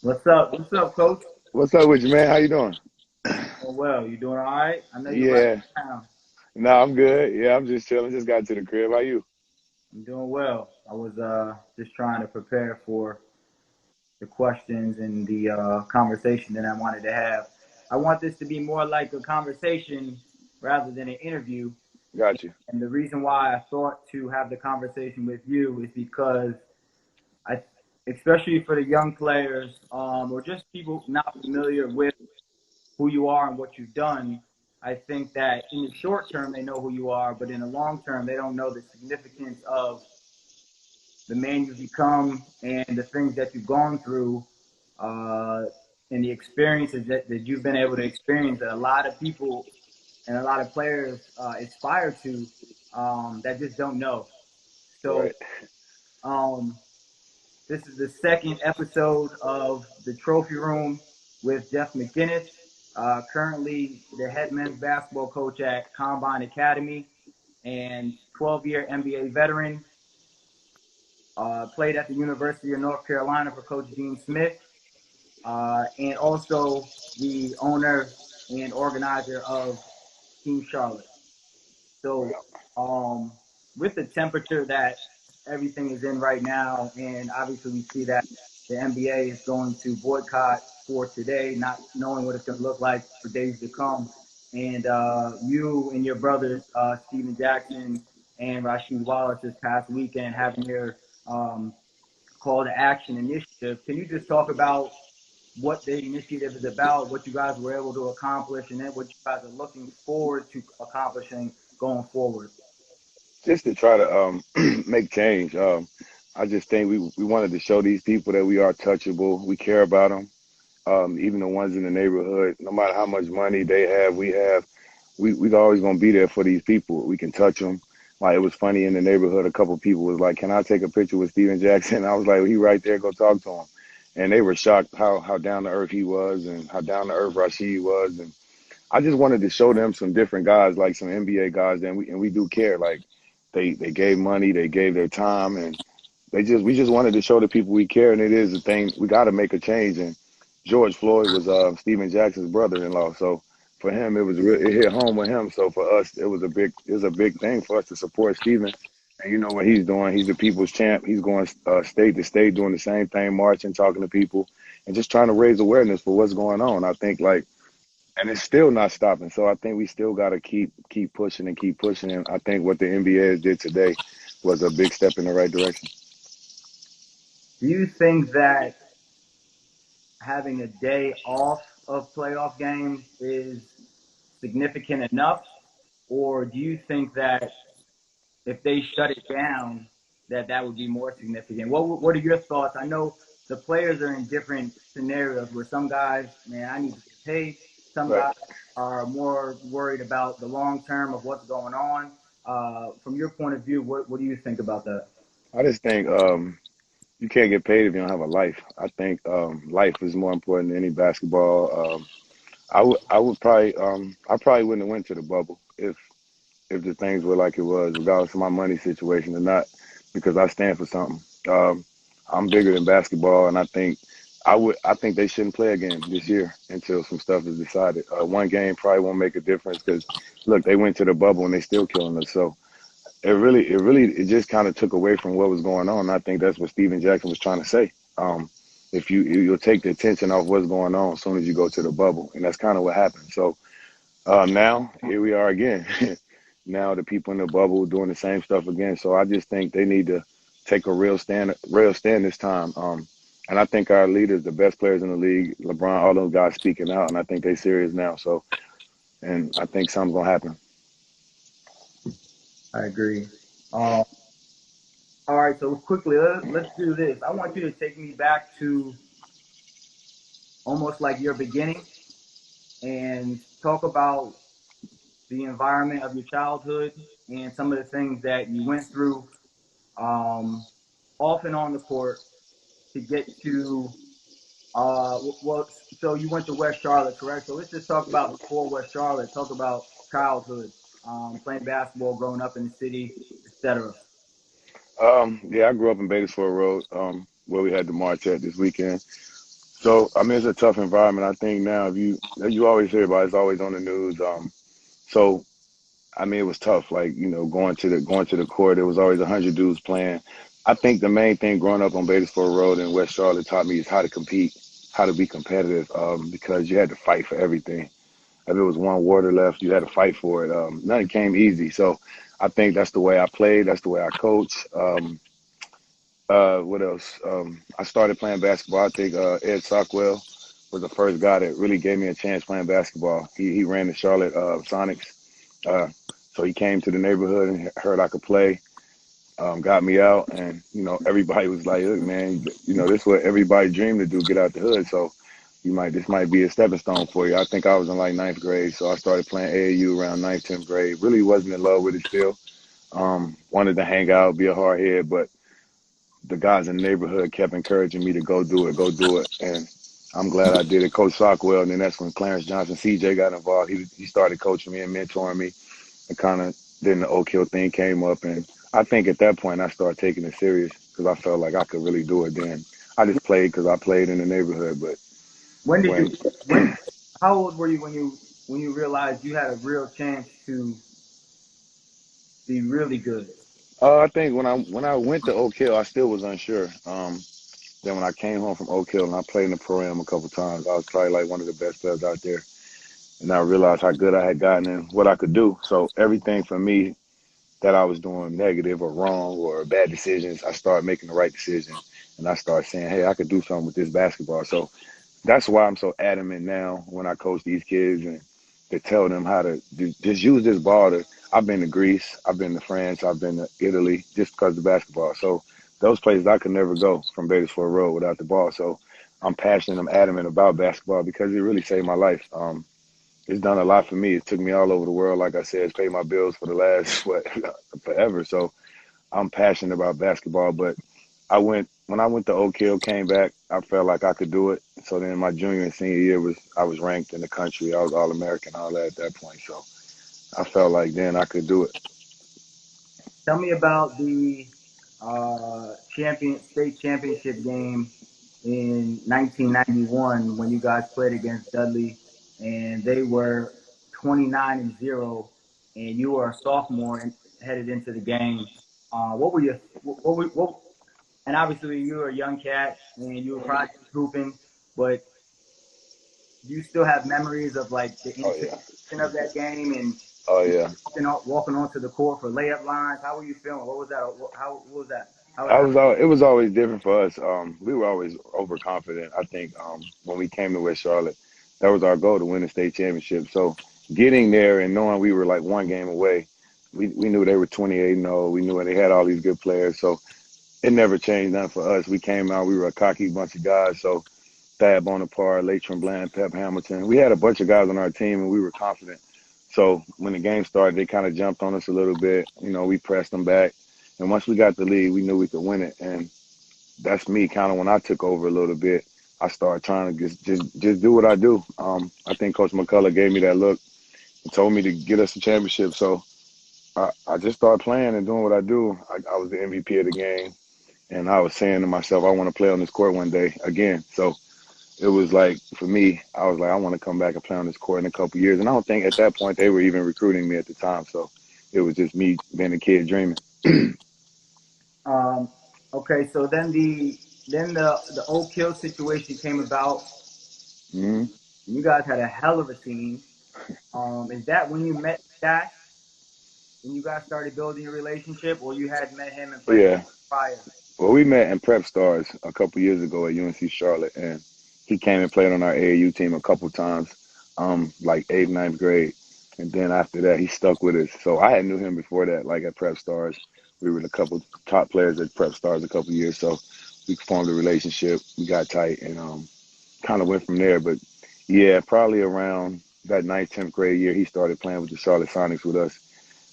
What's up? What's up, Coach? What's up with you, man? How you doing? Oh well, you doing all right? I know you're right Yeah. now. No, I'm good. Yeah, I'm just chilling. Just got to the crib. How you? I'm doing well. I was just trying to prepare for the questions and the conversation that I wanted to have. I want this to be more like a conversation rather than an interview. Got you. And the reason why I thought to have the conversation with you is because I, especially for the young players, or just people not familiar with who you are and what you've done, I think that in the short term they know who you are, but in the long term they don't know the significance of the man you've become and the things that you've gone through, uh, and the experiences that you've been able to experience that a lot of people and a lot of players aspire to, that just don't know. So Right. um, this is the second episode of the Trophy Room with Jeff Mcinnis, currently the head men's basketball coach at Combine Academy and 12-year NBA veteran. Played at the University of North Carolina for Coach Dean Smith, and also the owner and organizer of Team Charlotte. So, um, with the temperature that everything is in right now, and obviously we see that the NBA is going to boycott for today, not knowing what it's going to look like for days to come. And you and your brothers, Steven Jackson and Rasheed Wallace, this past weekend having your um, call to action initiative. Can you just talk about what the initiative is about, what you guys were able to accomplish, and then what you guys are looking forward to accomplishing going forward? Just to try to make change. I just think we wanted to show these people that we are touchable. We care about them. Even the ones in the neighborhood, no matter how much money they have, we have. We always gonna be there for these people. We can touch them. Like it was funny in the neighborhood. A couple people was like, "Can I take a picture with Steven Jackson?" I was like, "He right there. Go talk to him." And they were shocked how down to earth he was and how down to earth Rashid was. And I just wanted to show them some different guys, like some NBA guys, and we do care. Like they gave money, they gave their time, and we just wanted to show the people we care. And it is a thing. We got to make a change. And George Floyd was Stephen Jackson's brother-in-law, so for him it hit home with him. So for us, it was a big thing for us to support Stephen. And you know what he's doing? He's the people's champ. He's going state to state, doing the same thing, marching, talking to people, and just trying to raise awareness for what's going on. I think like and it's still not stopping. So I think we still got to keep pushing and keep pushing. And I think what the NBA did today was a big step in the right direction. Do you think that having a day off of playoff games is significant enough, or do you think that if they shut it down, that would be more significant? What are your thoughts? I know the players are in different scenarios where some guys, man, I need to get paid. Some Right. guys are more worried about the long term of what's going on. From your point of view, what do you think about that? I just think you can't get paid if you don't have a life. I think life is more important than any basketball. I probably wouldn't have went to the bubble if the things were like it was, regardless of my money situation or not, because I stand for something. Um, I'm bigger than basketball, and I think they shouldn't play again this year until some stuff is decided. One game probably won't make a difference because look, they went to the bubble and they still killing us. So it just kind of took away from what was going on. And I think that's what Steven Jackson was trying to say. If you'll take the attention off what's going on as soon as you go to the bubble, and that's kind of what happened. So now here we are again. Now the people in the bubble doing the same stuff again. So I just think they need to take a real stand this time. And I think our leaders, the best players in the league, LeBron, all those guys speaking out, and I think they serious now. So, and I think something's gonna happen. I agree. All right, so quickly, let's do this. I want you to take me back to almost like your beginning and talk about the environment of your childhood and some of the things that you went through, um, off and on the court to get to, well, so you went to West Charlotte, correct? So let's just talk about before West Charlotte, talk about childhood, playing basketball, growing up in the city, etc. Yeah, I grew up in Bakersfield Road, where we had the march at this weekend. So I mean, it's a tough environment. I think now, if you always hear about it, it's always on the news. So I mean, it was tough. Like, going to the court, there was always 100 dudes playing. I think the main thing growing up on Bakersford Road in West Charlotte taught me is how to compete, how to be competitive, because you had to fight for everything. If it was one water left, you had to fight for it. Nothing came easy. So I think that's the way I played. That's the way I coach. What else? I started playing basketball. I think Ed Sockwell was the first guy that really gave me a chance playing basketball. He ran the Charlotte Sonics. Uh, so he came to the neighborhood and heard I could play, got me out, and everybody was like, "Look, man, this is what everybody dreamed to do, get out the hood." So this might be a stepping stone for you. I think I was in like ninth grade, so I started playing AAU around ninth, 10th grade. Really wasn't in love with it still. Wanted to hang out, be a hard head, but the guys in the neighborhood kept encouraging me to go do it, and I'm glad I did it. Coach Sockwell, and then that's when Clarence Johnson, CJ, got involved. He started coaching me and mentoring me, and kind of then the Oak Hill thing came up, and I think at that point I started taking it serious because I felt like I could really do it. Then I just played because I played in the neighborhood, but When did you? when When? How old were you when you realized you had a real chance to be really good? I think when I went to Oak Hill, I still was unsure. Then when I came home from Oak Hill and I played in the pro am a couple times, I was probably like one of the best players out there. And I realized how good I had gotten and what I could do. So everything for me that I was doing negative or wrong or bad decisions, I started making the right decision. And I started saying, hey, I could do something with this basketball. So that's why I'm so adamant now when I coach these kids and to tell them how to just use this ball. I've been to Greece, I've been to France, I've been to Italy just because of the basketball. So those places I could never go from Bakersford Road without the ball. So I'm passionate, I'm adamant about basketball because it really saved my life. It's done a lot for me. It took me all over the world. Like I said, it's paid my bills for the last forever. So I'm passionate about basketball. But when I went to Oak Hill, came back, I felt like I could do it. So then my junior and senior year I was ranked in the country. I was All American, all that at that point. So I felt like then I could do it. Tell me about the state championship game in 1991 when you guys played against Dudley, and they were 29-0, and you were a sophomore and headed into the game. What were you? What? And obviously you were a young cat, and you were probably hooping, but do you still have memories of like the Oh yeah. anticipation of that game and Oh yeah. walking onto the court for layup lines? How were you feeling? What was that? What was that? It was always different for us. We were always overconfident. I think when we came to West Charlotte, that was our goal to win the state championship. So getting there and knowing we were like one game away, we knew they were 28-0. We knew they had all these good players. So it never changed nothing for us. We came out, we were a cocky bunch of guys. So Thad Bonaparte, Latron Bland, Pep Hamilton. We had a bunch of guys on our team and we were confident. So when the game started, they kind of jumped on us a little bit. We pressed them back. And once we got the lead, we knew we could win it. And that's me kind of when I took over a little bit. I started trying to just do what I do. I think Coach McCullough gave me that look and told me to get us a championship. So I just started playing and doing what I do. I was the MVP of the game. And I was saying to myself, I want to play on this court one day again. So it was like, for me, I was like, I want to come back and play on this court in a couple of years. And I don't think at that point they were even recruiting me at the time. So it was just me being a kid dreaming. Um, okay, so then the Oak Hill situation came about. Hmm. You guys had a hell of a team. Is that when you met Shaq? When you guys started building your relationship, or you had met him and played Yeah. prior? Well, we met in Prep Stars a couple years ago at UNC Charlotte, and he came and played on our AAU team a couple times, like eighth, ninth grade. And then after that, he stuck with us. So I had knew him before that, like at Prep Stars. We were the couple top players at Prep Stars a couple years. So we formed a relationship. We got tight and kind of went from there. But yeah, probably around that ninth, 10th grade year, he started playing with the Charlotte Sonics with us.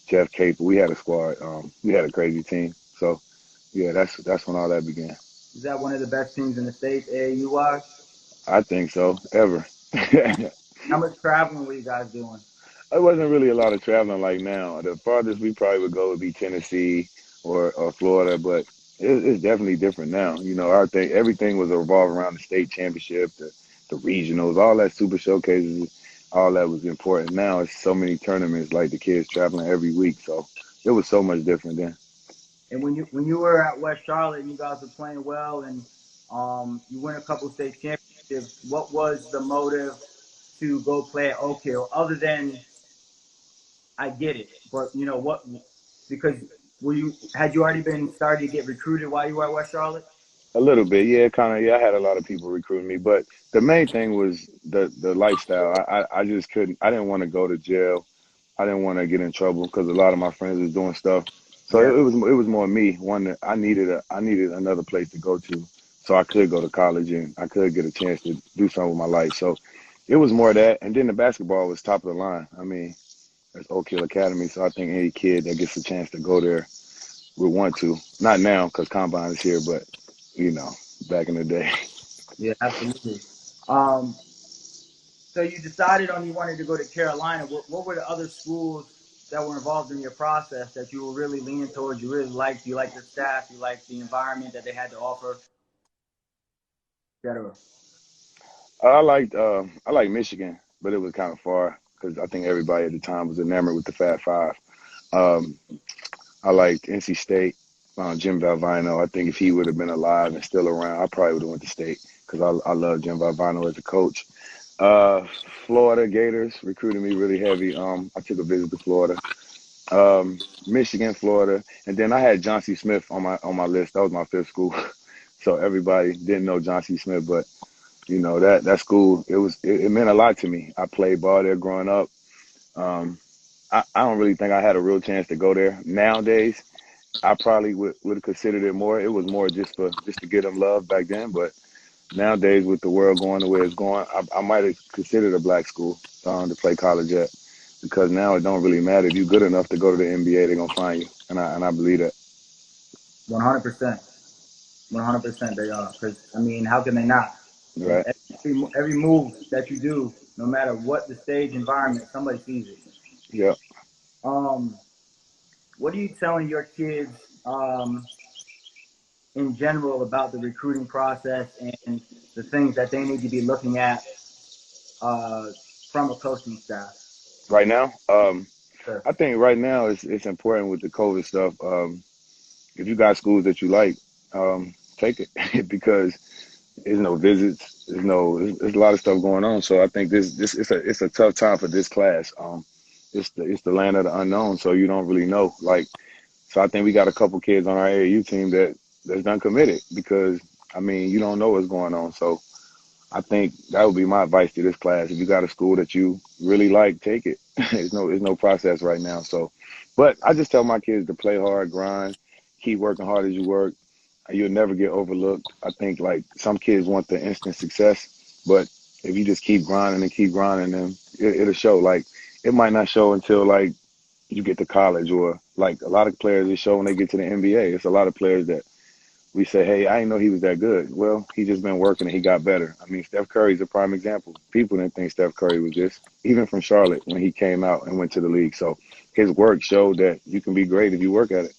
Jeff Cape. We had a squad. We had a crazy team. So yeah, that's when all that began. Is that one of the best teams in the states, AAU wise? I think so, ever. It How much traveling were you guys doing? wasn't really a lot of traveling like now. The farthest we probably would go would be Tennessee or Florida, but It's definitely different now. You know, our thing, everything was revolved around the state championship, the regionals, all that super showcases, all that was important. Now it's so many tournaments, like the kids traveling every week. So it was so much different then. And when you were at West Charlotte and you guys were playing well and you win a couple state championships, what was the motive to go play at Oak Hill other than I get it, but you know what? Because were you had you already been starting to get recruited while you were at West Charlotte? A little bit, yeah, kind of. Yeah, I had a lot of people recruiting me, but the main thing was the lifestyle. I just couldn't. I didn't want to go to jail. I didn't want to get in trouble because a lot of my friends was doing stuff. So Yeah, it was more me. One that I needed another place to go to, so I could go to college and I could get a chance to do something with my life. So it was more that, and then the basketball was top of the line. I mean, it's Oak Hill Academy, so I think any kid that gets a chance to go there would want to. Not now because Combine is here, but you know, back in the day. yeah, absolutely. Um, so you decided on you wanted to go to Carolina. What were the other schools that were involved in your process that you were really leaning towards? You really liked. You liked the staff. You liked the environment that they had to offer, etc. I liked Michigan, but it was kind of far because I think everybody at the time was enamored with the Fat Five. Um, I liked NC State, Jim Valvino. I think if he would have been alive and still around, I probably would have went to State because I love Jim Valvino as a coach. Uh, Florida Gators recruited me really heavy. I took a visit to Florida. Michigan, Florida, and then I had John C. Smith on my list. That was my fifth school, so everybody didn't know John C. Smith, but you know that school it meant a lot to me. I played ball there growing up. Um, I don't really think I had a real chance to go there nowadays. I probably would have considered it more. It was more just to get them love back then, but nowadays with the world going the way it's going, I might have considered a black school to play college at because now it don't really matter if you're good enough to go to the NBA, they're gonna find you, and I believe that. 100%. 100% they are. Because I mean, how can they not? Right? Every move that you do, no matter what the stage environment, somebody sees it. Yeah. Um, what are you telling your kids in general about the recruiting process and the things that they need to be looking at uh, from a coaching staff? Right now, Sure. I think right now it's important with the COVID stuff. If you got schools that you like, take it because there's no visits, there's a lot of stuff going on. So I think this it's a tough time for this class. It's the land of the unknown, so you don't really know. Like, so I think we got a couple kids on our AAU team that's done committed because I mean you don't know what's going on. So I think that would be my advice to this class. If you got a school that you really like, take it. There's no process right now. So, but I just tell my kids to play hard, grind, keep working hard as you work. You'll never get overlooked. I think like some kids want the instant success, but if you just keep grinding, then it'll show. Like it might not show until like you get to college or like a lot of players it show when they get to the NBA. It's a lot of players that we say, hey, I didn't know he was that good. Well, he just been working and he got better. I mean, Steph Curry's a prime example. People didn't think Steph Curry was this, even from Charlotte when he came out and went to the league. So his work showed that you can be great if you work at it.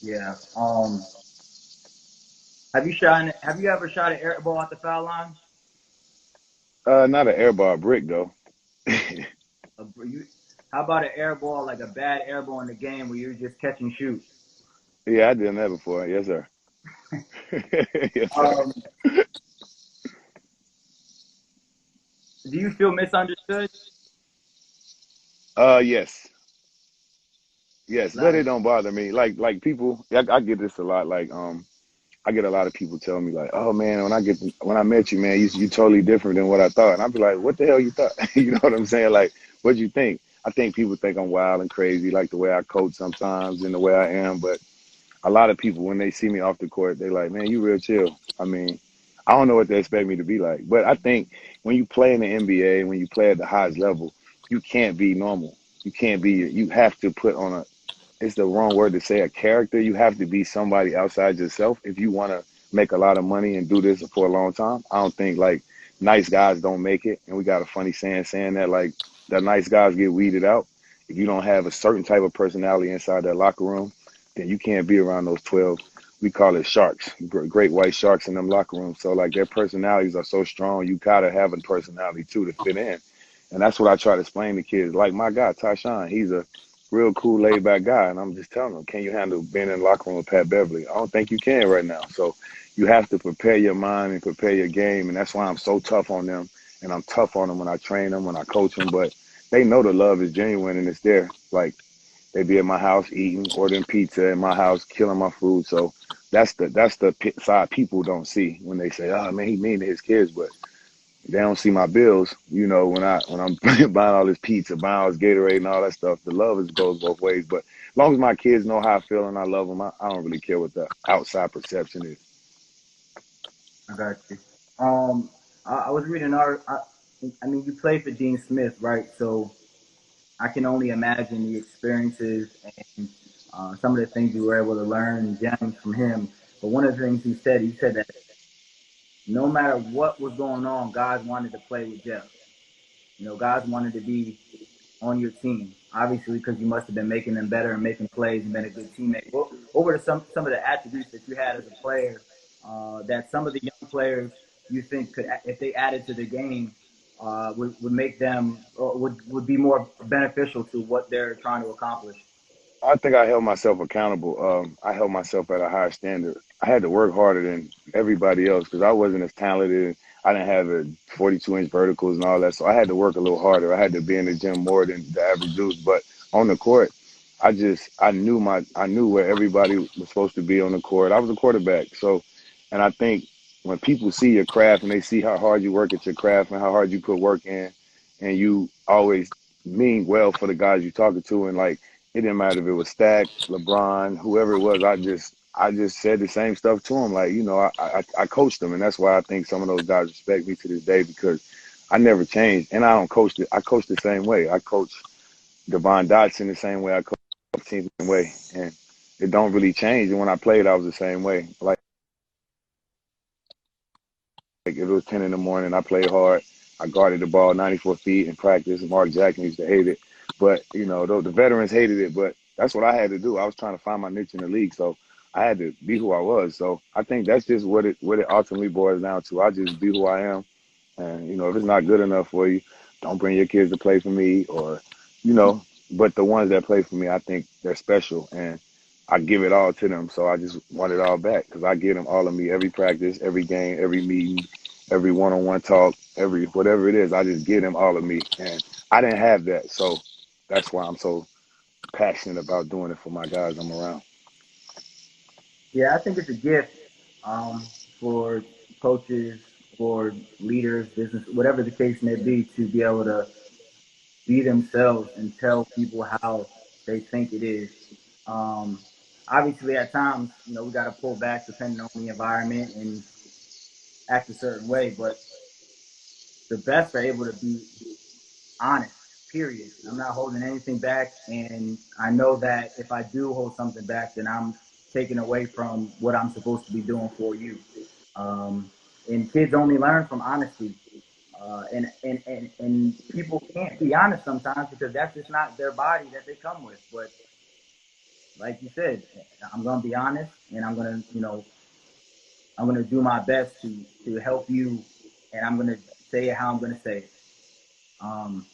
Yeah. Have you ever shot an air ball at the foul line? Not an airball brick though. You, how about an air ball, like a bad air ball in the game where you're just catch and shoot? Yeah, I did that before. Yes, sir. Yes, sir. Um, do you feel misunderstood? Yes, yes, but it don't bother me. Like people, I get this a lot. Like I get a lot of people telling me like, "Oh man, when I met you, man, you totally different than what I thought." And I'd be like, "What the hell you thought?" You know what I'm saying? Like, what you think? I think people think I'm wild and crazy, like the way I coach sometimes and the way I am. But a lot of people, when they see me off the court, they like, "Man, you real chill." I mean, I don't know what they expect me to be like, but I think when you play in the NBA, when you play at the highest level, you can't be normal. You can't be. You have to put on a it's the wrong word to say a character. You have to be somebody outside yourself if you want to make a lot of money and do this for a long time. I don't think like nice guys don't make it. And we got a funny saying that like the nice guys get weeded out. If you don't have a certain type of personality inside that locker room, then you can't be around those 12. We call it sharks, great white sharks in them locker rooms. So like their personalities are so strong, you gotta have a personality too to fit in. And that's what I try to explain to kids. Like my guy, Tyshawn, he's a real cool, laid back guy. And I'm just telling him, can you handle being in the locker room with Pat Beverly? I don't think you can right now. So you have to prepare your mind and prepare your game. And that's why I'm so tough on them. And I'm tough on them when I train them, when I coach them. But they know the love is genuine and it's there. Like they be at my house eating, ordering pizza in my house, killing my food. So that's the side people don't see when they say, "Oh man, he mean to his kids," but they don't see my bills. You know, when I'm buying all this pizza, buying all this Gatorade and all that stuff, the love goes both ways. But as long as my kids know how I feel and I love them, I don't really care what the outside perception is. I got you. I was reading art. I mean, you played for Dean Smith, right? So I can only imagine the experiences and some of the things you were able to learn and gems from him. But one of the things he said that no matter what was going on, guys wanted to play with Jeff. You know, guys wanted to be on your team, obviously, because you must have been making them better and making plays and been a good teammate. What were some of the attributes that you had as a player that some of the young players you think could, if they added to the game, would make them or would be more beneficial to what they're trying to accomplish? I think I held myself accountable. I held myself at a higher standard. I had to work harder than everybody else because I wasn't as talented. I didn't have a 42-inch verticals and all that, so I had to work a little harder. I had to be in the gym more than the average dudes. But on the court, I knew where everybody was supposed to be on the court. I was a quarterback, so, and I think when people see your craft and they see how hard you work at your craft and how hard you put work in, and you always mean well for the guys you're talking to, and like it didn't matter if it was Stack, LeBron, whoever it was. I just said the same stuff to them. Like, I coached them, and that's why I think some of those guys respect me to this day because I never changed, and I don't coach it. I coach the same way. I coach Devon Dotson the same way. I coach the team the same way, and it don't really change. And when I played, I was the same way. Like it was 10 in the morning. I played hard. I guarded the ball 94 feet in practice. Mark Jackson used to hate it. But, the veterans hated it. But that's what I had to do. I was trying to find my niche in the league. So I had to be who I was. So I think that's just what it ultimately boils down to. I just be who I am. And, if it's not good enough for you, don't bring your kids to play for me or, you know, but the ones that play for me, I think they're special. And I give it all to them. So I just want it all back because I give them all of me every practice, every game, every meeting, every one-on-one talk, every whatever it is. I just give them all of me. And I didn't have that. So that's why I'm so passionate about doing it for my guys I'm around. Yeah, I think it's a gift for coaches, for leaders, business, whatever the case may be able to be themselves and tell people how they think it is. Um, Obviously, at times, we got to pull back depending on the environment and act a certain way, but the best are able to be honest, period. I'm not holding anything back. And I know that if I do hold something back, then I'm taking away from what I'm supposed to be doing for you. Um, and kids only learn from honesty. And people can't be honest sometimes because that's just not their body that they come with. But like you said, I'm gonna be honest, and I'm gonna do my best to help you, and I'm gonna say it how I'm gonna say it. Um,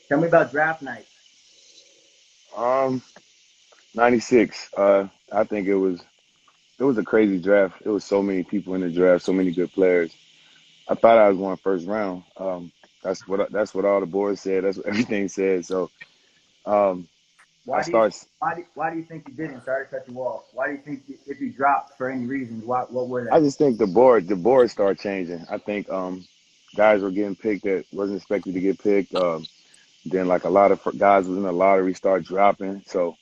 Tell me about draft night. Um, 96. I think it was a crazy draft. It was so many people in the draft, so many good players. I thought I was going first round. That's what all the boards said. That's what everything said. So um, I Why do you start. why do you think you didn't? Sorry to cut you off. Why do you think if you dropped for any reasons? What were I they? just think the board started changing. I think guys were getting picked that wasn't expected to get picked. Then like a lot of guys was in the lottery start dropping. So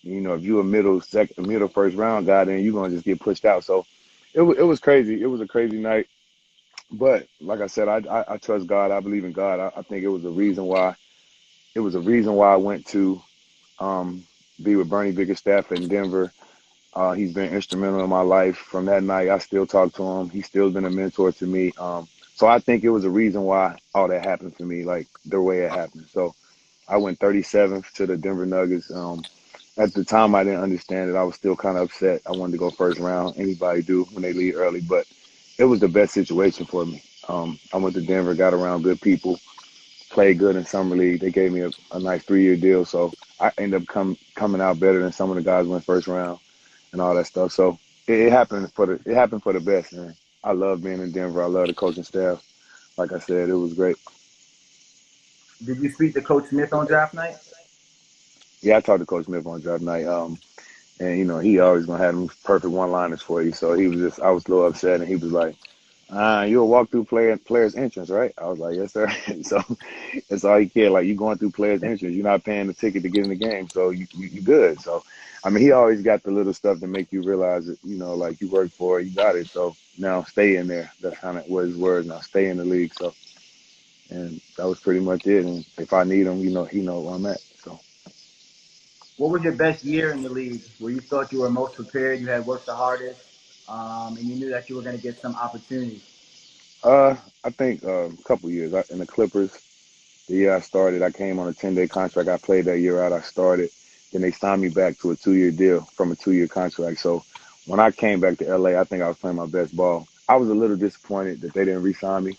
if you a middle first round guy, then you're gonna just get pushed out. So it was crazy. It was a crazy night. But like I said, I trust God. I believe in God. I think it was a reason why. It was a reason why I went to um, be with Bernie Bickerstaff in Denver. He's been instrumental in my life. From that night, I still talk to him. He's still been a mentor to me. So I think it was a reason why all that happened for me, like the way it happened. So I went 37th to the Denver Nuggets. At the time, I didn't understand it. I was still kind of upset. I wanted to go first round. Anybody do when they leave early, but it was the best situation for me. I went to Denver, got around good people, played good in summer league. They gave me a nice 3-year deal, so I ended up coming out better than some of the guys who went first round and all that stuff. So it happened for the best, man. I love being in Denver. I love the coaching staff. Like I said, it was great. Did you speak to Coach Smith on draft night? Yeah, I talked to Coach Smith on draft night. And he always gonna have them perfect one-liners for you. So I was a little upset, and he was like, "You'll walk through player's entrance, right?" I was like, "Yes, sir." So that's all he cared. Like, you going through player's entrance, you're not paying the ticket to get in the game, so you good. So, I mean, he always got the little stuff to make you realize that like you work for it, you got it. So now stay in there. That's kind of what his words. Now stay in the league. So, and that was pretty much it. And if I need him, he know where I'm at. So. What was your best year in the league where you thought you were most prepared, you had worked the hardest, and you knew that you were going to get some opportunities? I think a couple years in the Clippers. The year I started, I came on a 10-day contract. I played that year out. I started. Then they signed me back to a 2-year deal from a 2-year contract. So when I came back to LA, I think I was playing my best ball. I was a little disappointed that they didn't re-sign me.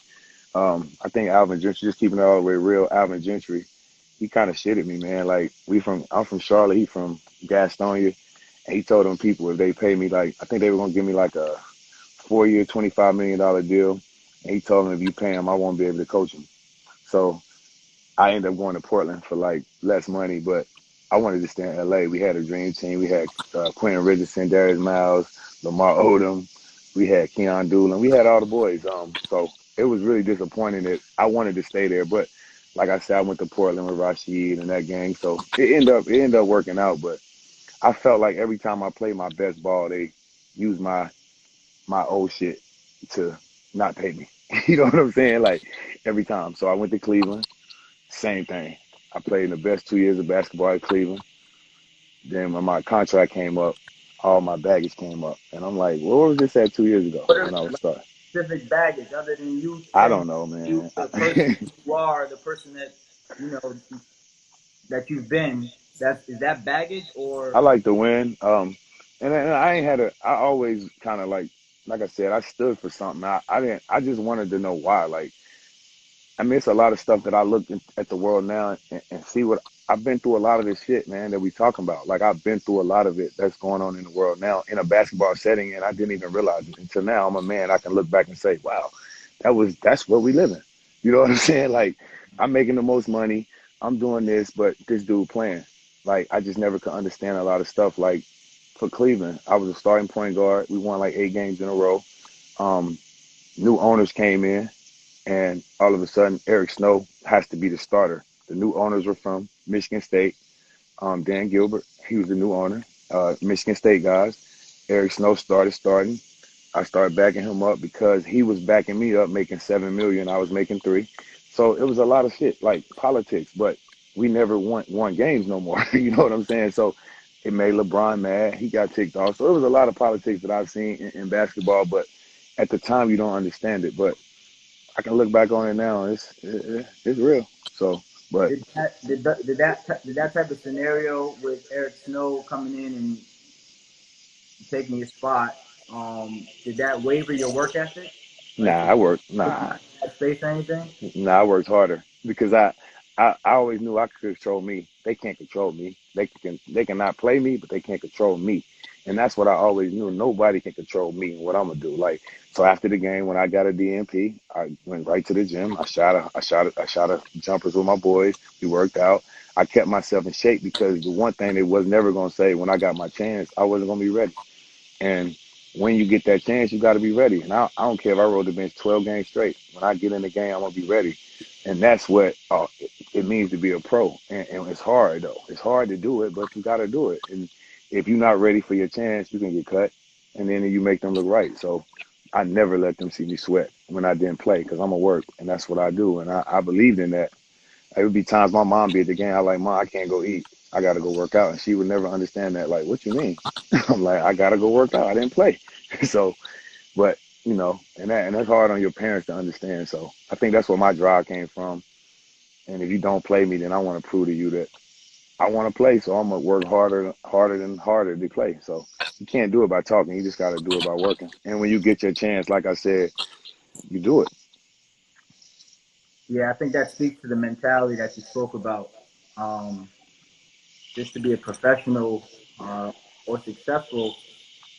I think Alvin Gentry, just keeping it all the way real, Alvin Gentry, he kind of shitted me, man. Like, I'm from Charlotte, he from Gastonia, and he told them people if they pay me, like, I think they were gonna give me like a 4-year, $25 million deal, and he told them if you pay him, I won't be able to coach him. So I ended up going to Portland for like less money, but I wanted to stay in LA. We had a dream team. We had Quentin Richardson, Darius Miles, Lamar Odom. We had Keon Doolin. We had all the boys. So it was really disappointing that I wanted to stay there, but like I said, I went to Portland with Rashid and that gang. So it ended up working out. But I felt like every time I played my best ball, they used my old shit to not pay me. You know what I'm saying? Like every time. So I went to Cleveland. Same thing. I played in the best 2 years of basketball at Cleveland. Then when my contract came up, all my baggage came up. And I'm like, where was this at 2 years ago What are when I was starting? specific baggage other than you I saying don't know, you, man. the person you are, the person that, you know, that you've been, is that baggage I or like to win. And I ain't had I always kind of like I said, I stood for something. I just wanted to know why. Like, I mean, it's a lot of stuff that I look at the world now and see what I've been through. A lot of this shit, man, that we talking about. Like, I've been through a lot of it that's going on in the world now in a basketball setting, and I didn't even realize it until now. I'm a man. I can look back and say, wow, that's what we live in. You know what I'm saying? Like, I'm making the most money. I'm doing this, but this dude playing. Like, I just never could understand a lot of stuff. Like, for Cleveland, I was a starting point guard. We won like 8 games in a row. Um, New owners came in, and all of a sudden Eric Snow has to be the starter. The new owners were from Michigan State. Dan Gilbert, he was the new owner. Michigan State guys. Eric Snow started starting. I started backing him up because he was backing me up, making $7 million. I was making 3. So it was a lot of shit, like politics. But we never won games no more. You know what I'm saying? So it made LeBron mad. He got ticked off. So it was a lot of politics that I've seen in basketball. But at the time, you don't understand it. But I can look back on it now. It's real. So, but did that type of scenario with Eric Snow coming in and taking your spot, did that waver your work ethic? Like, nah, did I worked. you put you Nah, in that space or anything? nah, I worked harder because I always knew I could control me. They can't control me. They cannot play me, but they can't control me. And that's what I always knew. Nobody can control me and what I'm gonna do. Like, so after the game, when I got a DNP, I went right to the gym. I shot a jumpers with my boys. We worked out. I kept myself in shape because the one thing they was never gonna say when I got my chance, I wasn't gonna be ready. And when you get that chance, you got to be ready. And I don't care if I roll the bench 12 games straight. When I get in the game, I'm going to be ready. And that's what it means to be a pro. And it's hard, though. It's hard to do it, but you got to do it. And if you're not ready for your chance, you can get cut. And then you make them look right. So I never let them see me sweat when I didn't play because I'm going to work. And that's what I do. And I believed in that. There would be times my mom be at the game. I like, Mom, I can't go eat. I got to go work out. And she would never understand that. Like, what you mean? I'm like, I got to go work out. I didn't play. So, but, and that's hard on your parents to understand. So I think that's where my drive came from. And if you don't play me, then I want to prove to you that I want to play, so I'm gonna work harder to play. So you can't do it by talking. You just got to do it by working. And when you get your chance, like I said, you do it. Yeah, I think that speaks to the mentality that you spoke about. Um, just to be a professional or successful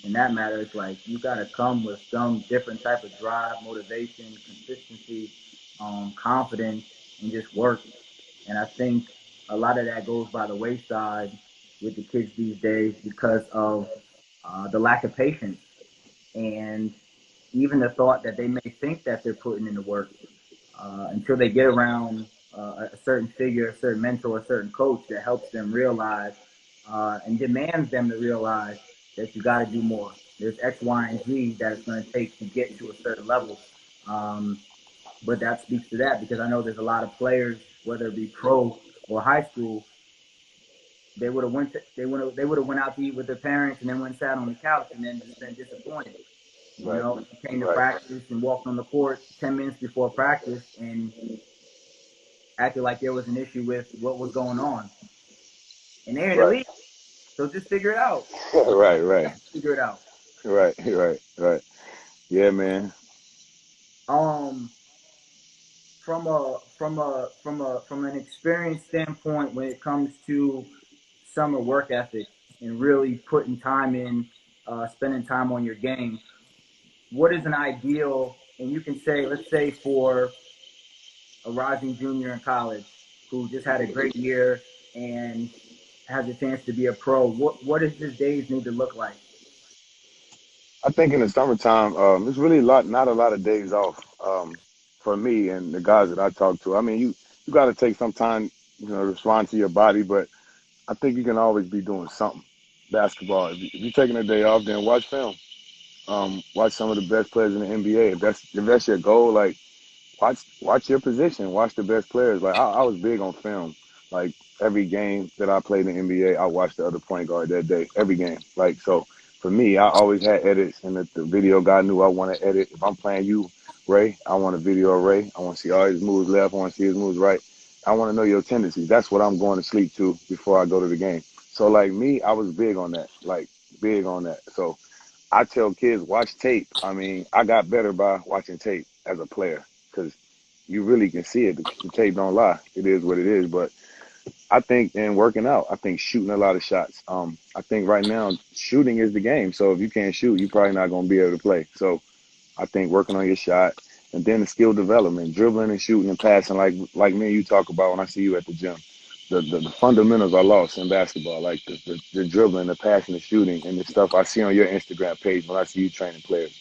in that matter, it's like you got to come with some different type of drive, motivation, consistency, confidence, and just work. And I think a lot of that goes by the wayside with the kids these days because of the lack of patience and even the thought that they may think that they're putting in the work until they get around a certain figure, a certain mentor, a certain coach that helps them realize and demands them to realize that you got to do more. There's X, Y, and Z that it's going to take to get to a certain level. Um, but that speaks to that because I know there's a lot of players, whether it be pro or high school, they would have went out to eat with their parents and then went and sat on the couch and then just been disappointed. You Right, know, came to right, practice and walked on the court 10 minutes before practice and acted like there was an issue with what was going on. And they're in the right, league, so just figure it out. right, right, Figure it out. right, right, right. Yeah, man. Um, from an experience standpoint, when it comes to summer work ethic and really putting time in, spending time on your game, what is an ideal? And you can say, let's say for a rising junior in college who just had a great year and has a chance to be a pro, what does his days need to look like? I think in the summertime, it's really not a lot of days off for me and the guys that I talk to. I mean, you got to take some time, to respond to your body, but I think you can always be doing something. Basketball. If you're taking a day off, then watch film. Watch some of the best players in the NBA. If that's your goal, like watch your position. Watch the best players. Like I was big on film. Like every game that I played in the NBA, I watched the other point guard that day. Every game. Like so, for me, I always had edits, and the video guy knew I want to edit. If I'm playing you, Ray, I want a video of Ray. I want to see all his moves left. I want to see his moves right. I want to know your tendencies. That's what I'm going to sleep to before I go to the game. So like me, I was big on that. Like big on that. So I tell kids watch tape. I mean, I got better by watching tape as a player because you really can see it. The tape don't lie. It is what it is. But I think in working out, I think shooting a lot of shots. I think right now shooting is the game. So if you can't shoot, you're probably not going to be able to play. So I think working on your shot and then the skill development, dribbling and shooting and passing, like me and you talk about when I see you at the gym. The fundamentals are lost in basketball, like the dribbling, the passing, the shooting, and the stuff I see on your Instagram page when I see you training players.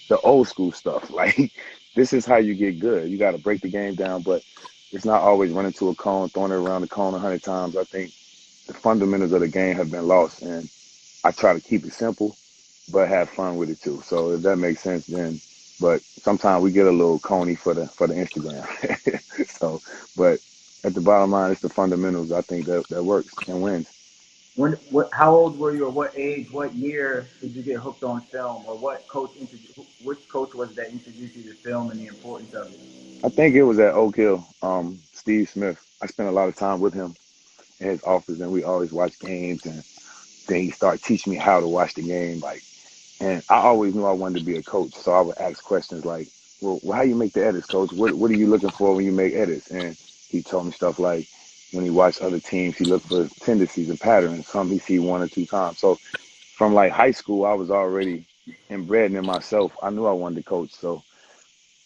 The old school stuff, like this is how you get good. You got to break the game down, but it's not always running to a cone, throwing it around the cone 100 times. I think the fundamentals of the game have been lost, and I try to keep it simple, but have fun with it too. So if that makes sense, then. But sometimes we get a little coney for the Instagram. So, but at the bottom line, it's the fundamentals. I think that works and wins. How old were you, or what age, what year did you get hooked on film, or which coach was it that introduced you to film and the importance of it? I think it was at Oak Hill, Steve Smith. I spent a lot of time with him in his office, and we always watched games. And then he started teaching me how to watch the game. Like, and I always knew I wanted to be a coach, so I would ask questions like, "Well, how you make the edits, coach? What are you looking for when you make edits?" And he told me stuff like, when he watched other teams, he looked for tendencies and patterns. Some he see one or two times. So from like high school, I was already inbred in myself. I knew I wanted to coach, so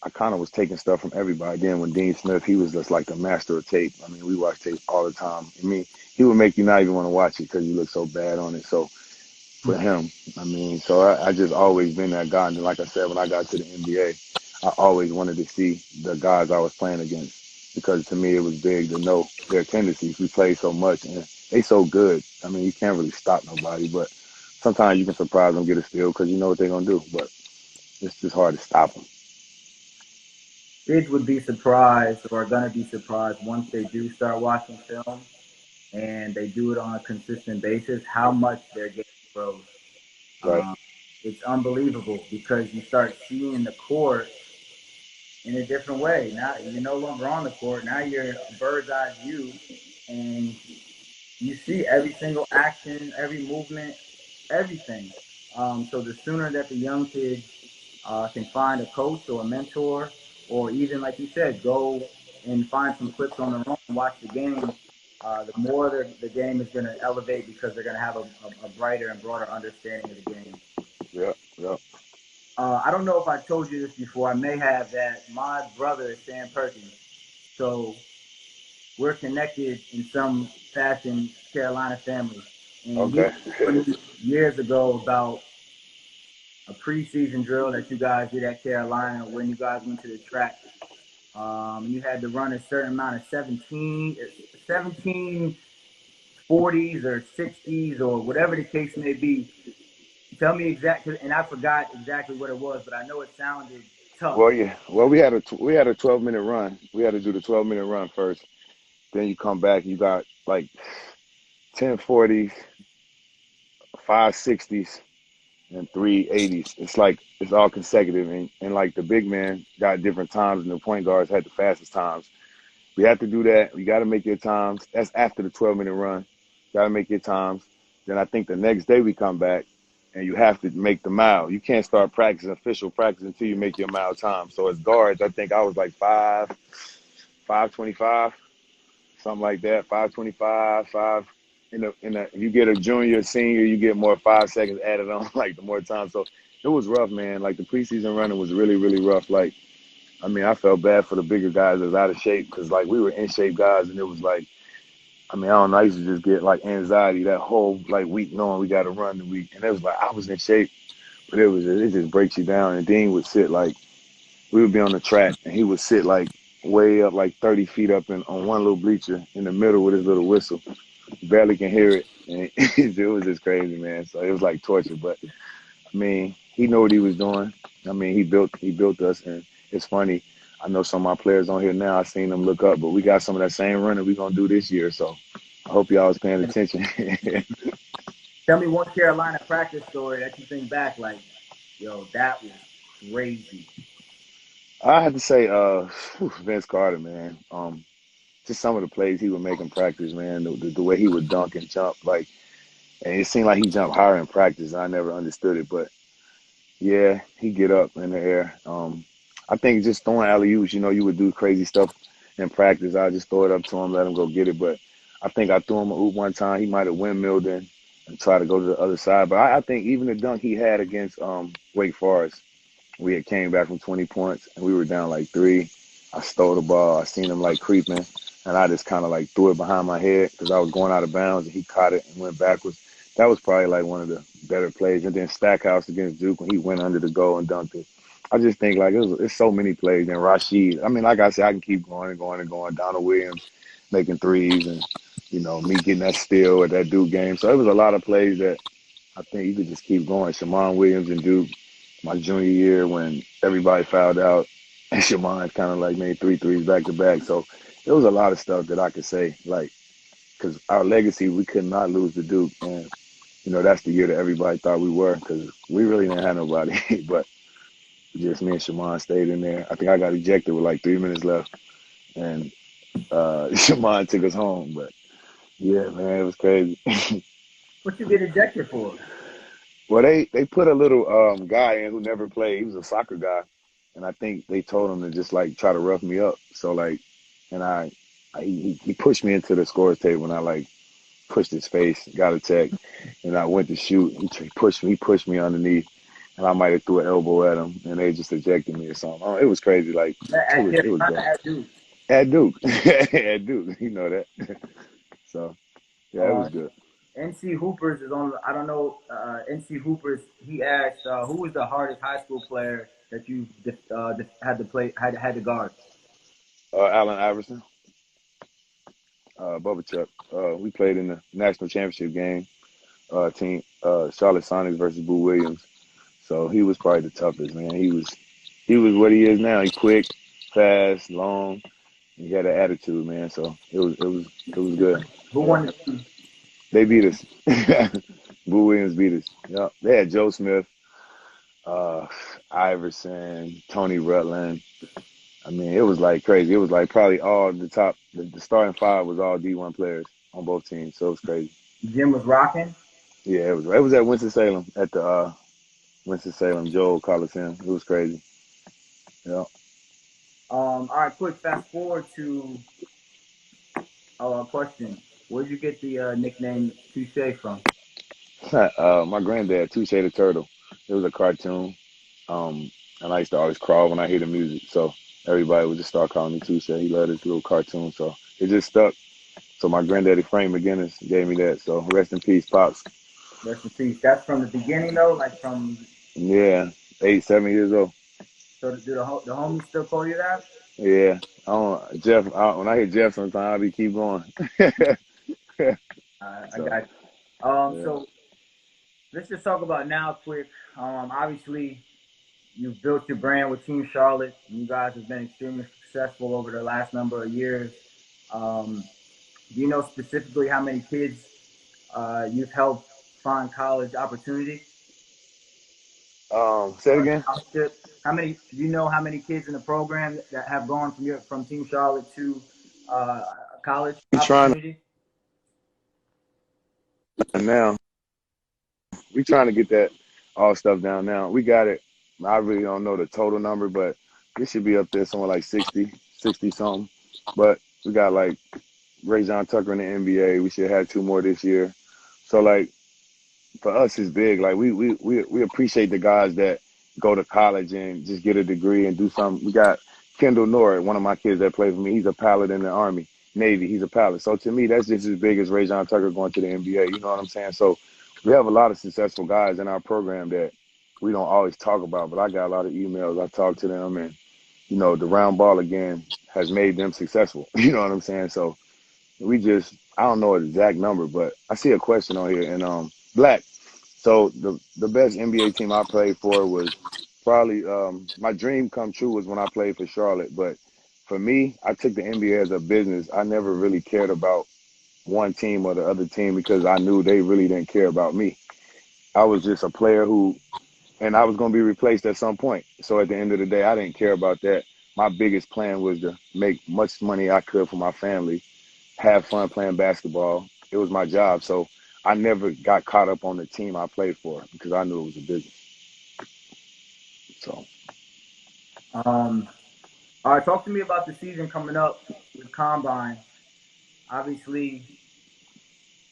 I kind of was taking stuff from everybody. Then when Dean Smith, he was just like the master of tape. I mean, we watched tape all the time. I mean, he would make you not even want to watch it because you look so bad on it. So for him, I mean, so I just always been that guy. And then, like I said, when I got to the NBA, I always wanted to see the guys I was playing against because to me it was big to know their tendencies. We play so much and they so good. I mean, you can't really stop nobody, but sometimes you can surprise them, get a steal because you know what they're gonna do. But it's just hard to stop them. Kids would be surprised or are going to be surprised once they do start watching film and they do it on a consistent basis how much their game grows. Right, Um, it's unbelievable because you start seeing the court in a different way. Now you're no longer on the court. Now you're a bird's eye view, and you see every single action, every movement, everything. So the sooner that the young kids can find a coach or a mentor, or even like you said, go and find some clips on their own and watch the game, the more the game is going to elevate because they're going to have a brighter and broader understanding of the game. Yeah, yeah. I don't know if I told you this before. I may have that my brother is Sam Perkins. So we're connected in some fashion, Carolina family. And he Okay. told me years ago about a preseason drill that you guys did at Carolina when you guys went to the track. And you had to run a certain amount of 17 40s or 60s or whatever the case may be. Tell me exactly, and I forgot exactly what it was, but I know it sounded tough. Well, yeah. Well, we had a 12-minute run. We had to do the 12-minute run first. Then you come back. You got like 10 40s, 5 60s, and 3 80s. It's like it's all consecutive, and like the big man got different times, and the point guards had the fastest times. We have to do that. You got to make your times. That's after the 12-minute run. Got to make your times. Then I think the next day we come back, and you have to make the mile. You can't start practicing, official practice, until you make your mile time. So as guards, I think I was like 5:25, something like that. 5:25, five. If you get a junior, senior, you get more 5 seconds added on, like the more time. So it was rough, man. Like the preseason running was really, really rough. Like, I mean, I felt bad for the bigger guys that was out of shape because, like, we were in shape guys, and it was like, I mean, I don't know, I used to just get like anxiety that whole like week knowing we got to run the week, and it was like I was in shape, but it just breaks you down. And Dean would sit like we would be on the track, and he would sit like way up, like 30 feet up in on one little bleacher in the middle with his little whistle. You barely can hear it, and it was just crazy, man. So it was like torture, but I mean, he knew what he was doing. I mean, he built us, and it's funny. I know some of my players on here now. I seen them look up, but we got some of that same running we gonna do this year. So I hope y'all was paying attention. Tell me one Carolina practice story that you think back like, yo, that was crazy. I had to say, Vince Carter, man. Just some of the plays he would make in practice, man. The way he would dunk and jump, like, and it seemed like he jumped higher in practice. I never understood it, but yeah, he get up in the air. I think just throwing alley oops, you would do crazy stuff in practice. I just throw it up to him, let him go get it. But I think I threw him a oop one time. He might have windmilled in and try to go to the other side. But I think even the dunk he had against Wake Forest, we had came back from 20 points and we were down like three. I stole the ball. I seen him like creeping, and I just kind of like threw it behind my head because I was going out of bounds, and he caught it and went backwards. That was probably like one of the better plays. And then Stackhouse against Duke when he went under the goal and dunked it. I just think like it's so many plays. And Rashid, I mean, like I said, I can keep going and going and going. Donald Williams making threes, and me getting that steal at that Duke game. So it was a lot of plays that I think you could just keep going. Shammond Williams and Duke, my junior year when everybody fouled out, and Shammond kind of like made three threes back to back. So there was a lot of stuff that I could say, like, because our legacy, we could not lose to Duke. And, that's the year that everybody thought we were because we really didn't have nobody. But just me and Shammond stayed in there. I think I got ejected with like 3 minutes left, and Shammond took us home. But, yeah, man, it was crazy. What you get ejected for? Well, they put a little guy in who never played. He was a soccer guy, and I think they told him to just like try to rough me up. So like, and he pushed me into the scores table, and I like pushed his face, got a tech, and I went to shoot. He pushed me underneath, and I might have threw an elbow at him, and they just ejected me or something. Oh, it was crazy. Like At it was Carolina, bad. at Duke. At Duke, at Duke, you know that. So yeah, it Uh, was good. NC Hoopers is on. I don't know. NC Hoopers. He asked, who was the hardest high school player that you had to play had to guard? Allen Iverson, Bubba Chuck. We played in the national championship game. Team Charlotte Sonics versus Boo Williams. So he was probably the toughest, man. He was what he is now. He quick, fast, long. He had an attitude, man. So it was good. Who Yeah, won the game? they beat us. Boo Williams beat us. Yeah, they had Joe Smith, uh, Iverson, Tony Rutland. I mean, it was like crazy. It was like probably all the top. The starting five was all D1 players on both teams, so it was crazy. Gym was rocking. Yeah, it was at Winston-Salem at the Winston-Salem Joel Coliseum. It was crazy. Yeah. All right, quick fast forward to a question. Where did you get the nickname Touche from? My granddad, Touche the Turtle. It was a cartoon. And I used to always crawl when I hear the music. So everybody would just start calling me Touche. He loved this little cartoon. So it just stuck. So my granddaddy, Frank McGinnis, gave me that. So rest in peace, Pops. Rest in peace. That's from the beginning though, like from. Yeah, 8, 7 years old. So do the homies still call you that? Yeah. I don't, Jeff, when I hear Jeff sometimes, I be keep going. I So, got you. yeah. So let's just talk about now quick. Obviously, you've built your brand with Team Charlotte. You guys have been extremely successful over the last number of years. Um, do you know specifically how many kids you've helped find college opportunity? Say it again. Scholarship? How many? Do you know how many kids in the program that have gone from Team Charlotte to uh, college We trying opportunity? to now. We trying to get that all stuff down now. We got it. I really don't know the total number, but it should be up there somewhere like 60, 60 something. But we got like Ray John Tucker in the NBA. We should have two more this year. So like for us, it's big. Like we appreciate the guys that go to college and just get a degree and do something. We got Kendall Nord, one of my kids that plays for me. He's a pilot in the Army, Navy. He's a pilot. So to me, that's just as big as Ray John Tucker going to the NBA. You know what I'm saying? So we have a lot of successful guys in our program that we don't always talk about. But I got a lot of emails. I talk to them, and the round ball again has made them successful. You know what I'm saying? So I don't know an exact number, but I see a question on here, and Black. So the best NBA team I played for was probably my dream come true was when I played for Charlotte. But for me, I took the NBA as a business. I never really cared about one team or the other team because I knew they really didn't care about me. I was just a player and I was going to be replaced at some point. So at the end of the day, I didn't care about that. My biggest plan was to make much money I could for my family, have fun playing basketball. It was my job. So I never got caught up on the team I played for because I knew it was a business. So All right, talk to me about the season coming up with Combine. Obviously,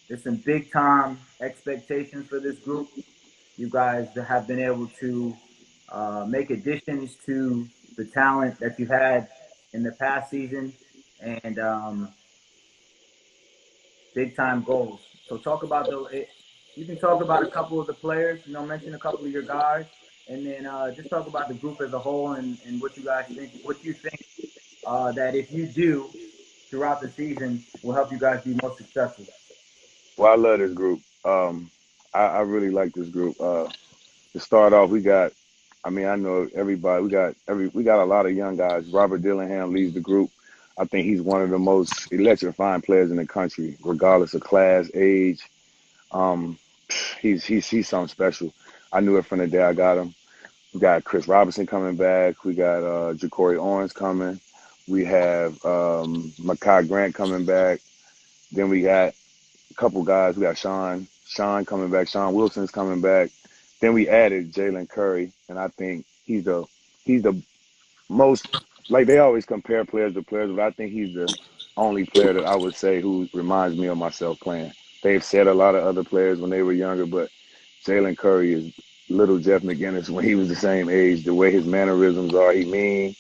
there's some big time expectations for this group. You guys have been able to make additions to the talent that you've had in the past season and big time goals. So talk about you can talk about a couple of the players, mention a couple of your guys, and then just talk about the group as a whole and what you guys think, what you think that if you do throughout the season will help you guys be most successful. well, I love this group. I really like this group. To start off, I know everybody. We got a lot of young guys. Robert Dillingham leads the group. I think he's one of the most electrifying players in the country, regardless of class, age. Um, he's something special. I knew it from the day I got him. We got Chris Robinson coming back. We got Ja'Cory Owens coming. We have Makai Grant coming back. Then we got a couple guys. We got Sean coming back. Sean Wilson's coming back. Then we added Jalen Curry, and I think he's the most, like, they always compare players to players, but I think he's the only player that I would say who reminds me of myself playing. They've said a lot of other players when they were younger, but Jalen Curry is little Jeff McInnes when he was the same age. The way his mannerisms are, he mean.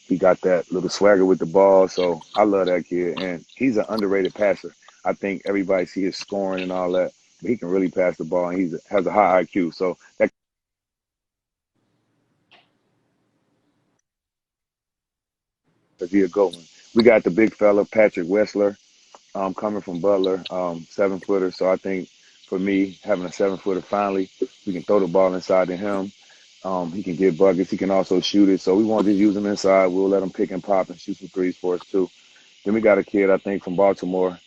He got that little swagger with the ball. So I love that kid. And he's an underrated passer. I think everybody see his scoring and all that, but he can really pass the ball, and he has a high IQ. So that could be a good one. We got the big fella, Patrick Wessler, coming from Butler, 7-footer. So I think for me, having a 7-footer, finally, we can throw the ball inside to him. He can get buckets. He can also shoot it. So we won't just use him inside. We'll let him pick and pop and shoot some threes for us too. Then we got a kid, I think, from Baltimore,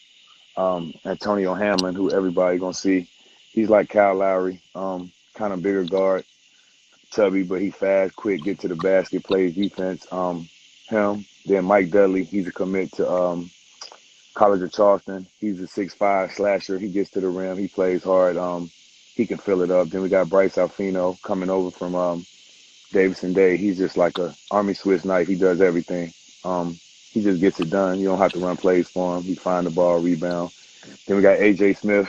Antonio Hamlin, who everybody gonna see. He's like Kyle Lowry, kind of bigger guard, chubby, but he fast, quick, get to the basket, plays defense. Him. Then Mike Dudley, he's a commit to College of Charleston. He's a 6'5" slasher. He gets to the rim. He plays hard. He can fill it up. Then we got Bryce Alfino coming over from Davidson Day. He's just like a Army Swiss knife. He does everything. He just gets it done. You don't have to run plays for him. He find the ball, rebound. Then we got AJ Smith,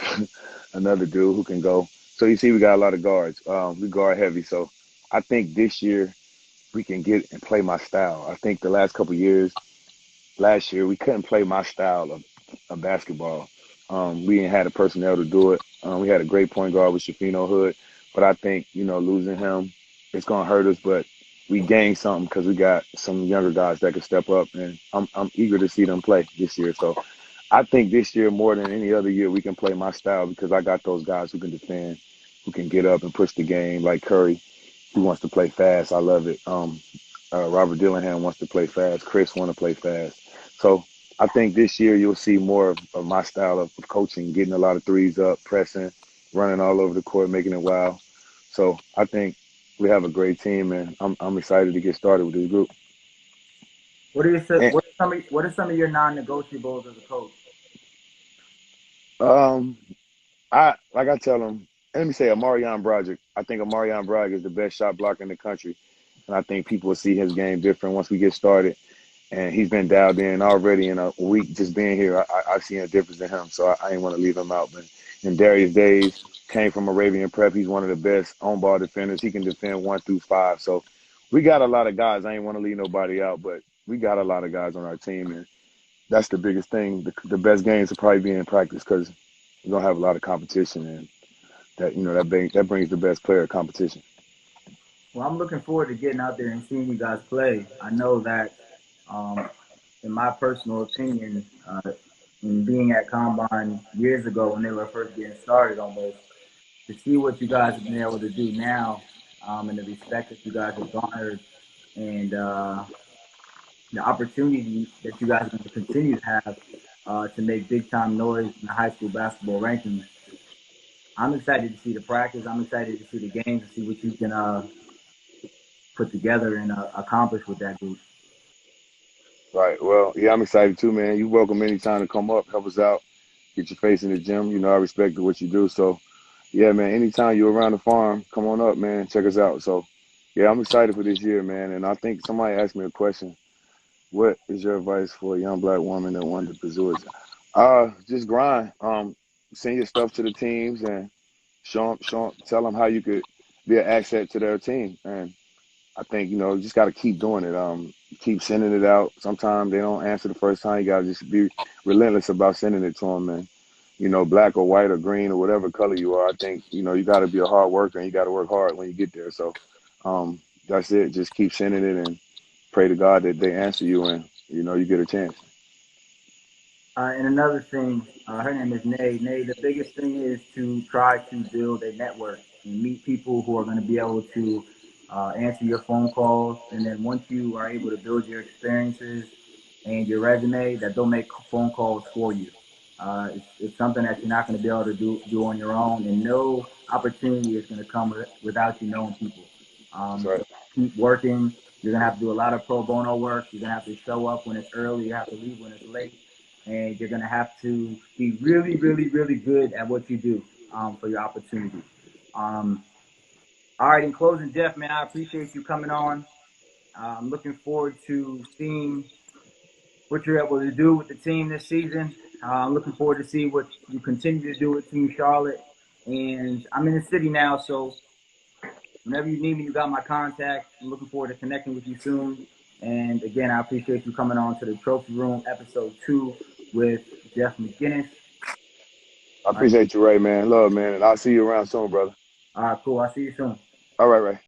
another dude who can go. So you see, we got a lot of guards. We guard heavy. So I think this year we can get and play my style. I think the last couple of years, last year we couldn't play my style of basketball. We ain't had the personnel to do it. We had a great point guard with Shafino Hood, but I think losing him, it's gonna hurt us. But we gained something because we got some younger guys that can step up, and I'm eager to see them play this year. So I think this year more than any other year we can play my style because I got those guys who can defend, who can get up and push the game. Like Curry, he wants to play fast. I love it. Robert Dillingham wants to play fast. Chris want to play fast. So I think this year you'll see more of my style of coaching, getting a lot of threes up, pressing, running all over the court, making it wild. So I think we have a great team, and I'm excited to get started with this group. What are your And what are some of your non-negotiables as a coach? um, I tell them, let me say Amarian Broderick. I think Amarian Broderick is the best shot blocker in the country, and I think people will see his game different once we get started. And he's been dialed in already in a week just being here. I see a difference in him, so I ain't want to leave him out. But in Darius Days, came from Arabian Prep. He's one of the best on-ball defenders. He can defend 1 through 5. So we got a lot of guys. I ain't want to leave nobody out, but we got a lot of guys on our team, and that's the biggest thing. The best games will probably be in practice because we're gonna have a lot of competition, and that brings the best player competition. Well, I'm looking forward to getting out there and seeing you guys play. I know that, um, in my personal opinion, in being at Combine years ago when they were first getting started almost, to see what you guys have been able to do now, and the respect that you guys have garnered, and the opportunity that you guys are going to continue to have to make big time noise in the high school basketball rankings. I'm excited to see the practice. I'm excited to see the games and see what you can put together and accomplish with that group. Right. Well, yeah, I'm excited too, man. You're welcome anytime to come up, help us out, get your face in the gym. I respect what you do. So, yeah, man, anytime you're around the farm, come on up, man. Check us out. So, yeah, I'm excited for this year, man. And I think somebody asked me a question. What is your advice for a young black woman that wanted to pursue it? Just grind. Send your stuff to the teams and tell them how you could be an asset to their team. And I think, you just got to keep doing it. Keep sending it out. Sometimes they don't answer the first time. You got to just be relentless about sending it to them. And, black or white or green or whatever color you are, I think, you got to be a hard worker and you got to work hard when you get there. So that's it. Just keep sending it and pray to God that they answer you and, you get a chance. And another thing, her name is Nay. Nay, the biggest thing is to try to build a network and meet people who are going to be able to answer your phone calls. And then once you are able to build your experiences and your resume, that they'll make phone calls for you. It's something that you're not going to be able to do on your own, and no opportunity is going to come without you knowing people. That's right. So keep working. You're going to have to do a lot of pro bono work. You're going to have to show up when it's early. You have to leave when it's late, and you're going to have to be really, really, really good at what you do for your opportunity. Um, all right, in closing, Jeff, man, I appreciate you coming on. I'm looking forward to seeing what you're able to do with the team this season. I'm looking forward to see what you continue to do with Team Charlotte. And I'm in the city now, so whenever you need me, you got my contact. I'm looking forward to connecting with you soon. And again, I appreciate you coming on to the Trophy Room episode 2 with Jeff Mcinnis. I All right, appreciate you, Ray, man. Love, man. And I'll see you around soon, brother. all right, cool. I'll see you soon. All right, Ray.